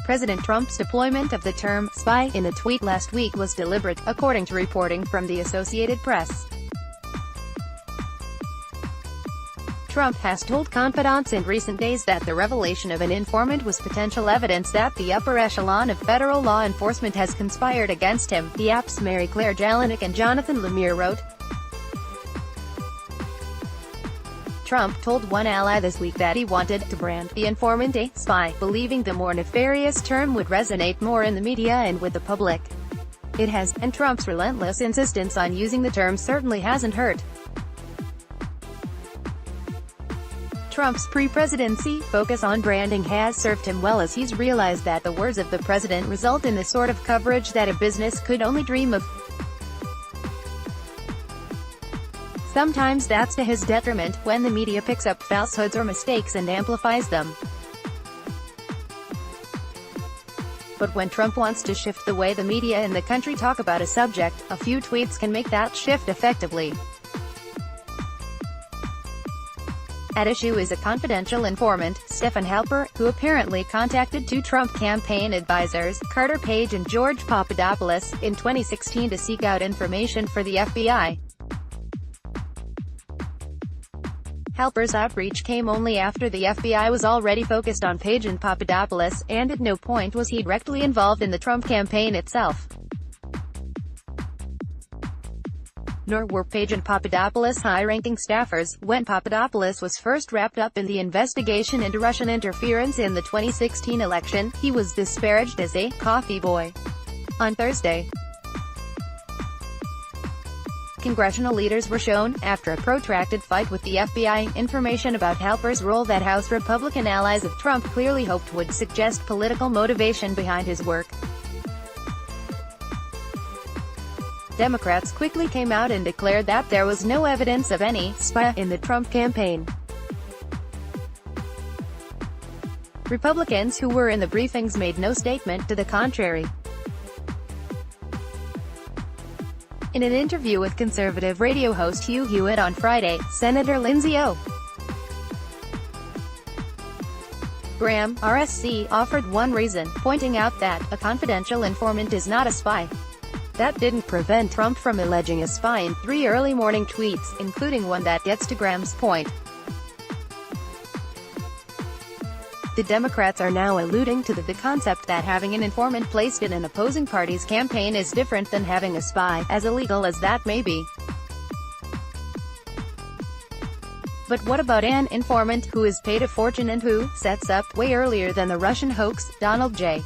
President Trump's deployment of the term spy in a tweet last week was deliberate, according to reporting from the Associated Press. Trump has told confidants in recent days that the revelation of an informant was potential evidence that the upper echelon of federal law enforcement has conspired against him, the app's Mary Clare Jalonick and Jonathan Lemire wrote. Trump told one ally this week that he wanted to brand the informant a spy, believing the more nefarious term would resonate more in the media and with the public. It has, and Trump's relentless insistence on using the term certainly hasn't hurt. Trump's pre-presidency focus on branding has served him well, as he's realized that the words of the president result in the sort of coverage that a business could only dream of. Sometimes that's to his detriment, when the media picks up falsehoods or mistakes and amplifies them. But when Trump wants to shift the way the media in the country talk about a subject, a few tweets can make that shift effectively. At issue is a confidential informant, Stephen Halper, who apparently contacted two Trump campaign advisors, Carter Page and George Papadopoulos, in 2016 to seek out information for the FBI. Halper's outreach came only after the FBI was already focused on Page and Papadopoulos, and at no point was he directly involved in the Trump campaign itself. Nor were Page and Papadopoulos high-ranking staffers. When Papadopoulos was first wrapped up in the investigation into Russian interference in the 2016 election, he was disparaged as a coffee boy. On Thursday, congressional leaders were shown, after a protracted fight with the FBI, information about Halper's role that House Republican allies of Trump clearly hoped would suggest political motivation behind his work. Democrats quickly came out and declared that there was no evidence of any spy in the Trump campaign. Republicans who were in the briefings made no statement to the contrary. In an interview with conservative radio host Hugh Hewitt on Friday, Senator Lindsey O. Graham, RSC, offered one reason, pointing out that a confidential informant is not a spy. That didn't prevent Trump from alleging a spy in 3 early morning tweets, including one that gets to Graham's point. The Democrats are now alluding to the concept that having an informant placed in an opposing party's campaign is different than having a spy, as illegal as that may be. But what about an informant who is paid a fortune and who sets up, way earlier than the Russian hoax, Donald J.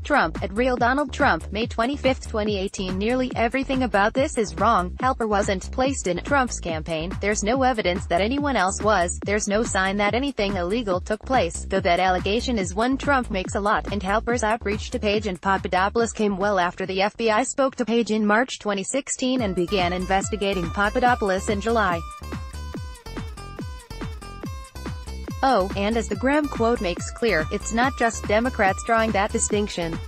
Trump, at Real Donald Trump, May 25, 2018. Nearly everything about this is wrong. Halper wasn't placed in Trump's campaign. There's no evidence that anyone else was. There's no sign that anything illegal took place, though that allegation is one Trump makes a lot. And Halper's outreach to Page and Papadopoulos came well after the FBI spoke to Page in March 2016 and began investigating Papadopoulos in July. Oh, and as the Graham quote makes clear, it's not just Democrats drawing that distinction.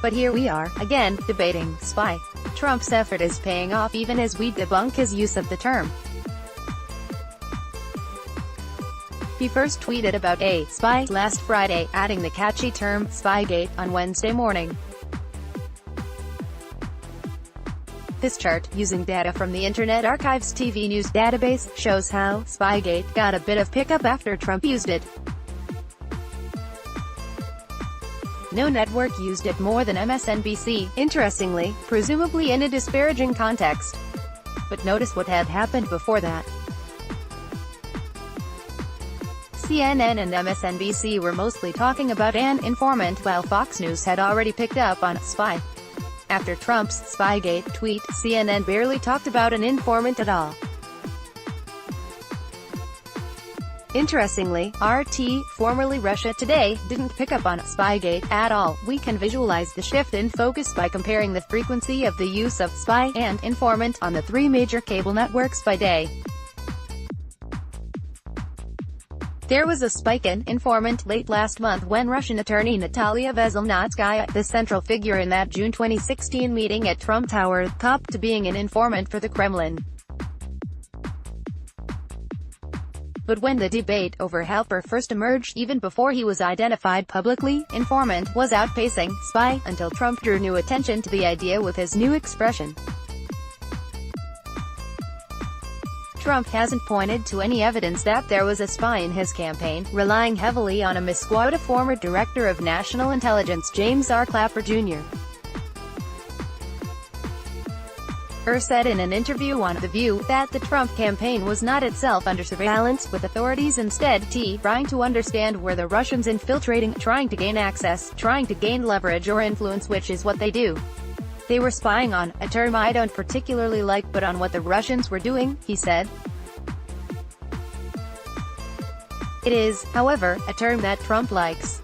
But here we are, again, debating spy. Trump's effort is paying off even as we debunk his use of the term. He first tweeted about a spy last Friday, adding the catchy term Spygate on Wednesday morning. This chart, using data from the Internet Archive's TV news database, shows how Spygate got a bit of pickup after Trump used it. No network used it more than MSNBC, interestingly, presumably in a disparaging context. But notice what had happened before that. CNN and MSNBC were mostly talking about an informant, while Fox News had already picked up on spy. After Trump's Spygate tweet, CNN barely talked about an informant at all. Interestingly, RT, formerly Russia Today, didn't pick up on Spygate at all. We can visualize the shift in focus by comparing the frequency of the use of spy and informant on the 3 major cable networks by day. There was a spike in informant late last month when Russian attorney Natalia Veselnitskaya, the central figure in that June 2016 meeting at Trump Tower, copped to being an informant for the Kremlin. But when the debate over helper first emerged, even before he was identified publicly, informant was outpacing spy, until Trump drew new attention to the idea with his new expression. Trump hasn't pointed to any evidence that there was a spy in his campaign, relying heavily on a misquote former Director of National Intelligence James R. Clapper Jr. said in an interview on The View, that the Trump campaign was not itself under surveillance, with authorities instead trying to understand where the Russians infiltrating, trying to gain access, trying to gain leverage or influence, which is what they do. They were spying on, a term I don't particularly like, but on what the Russians were doing, he said. It is, however, a term that Trump likes.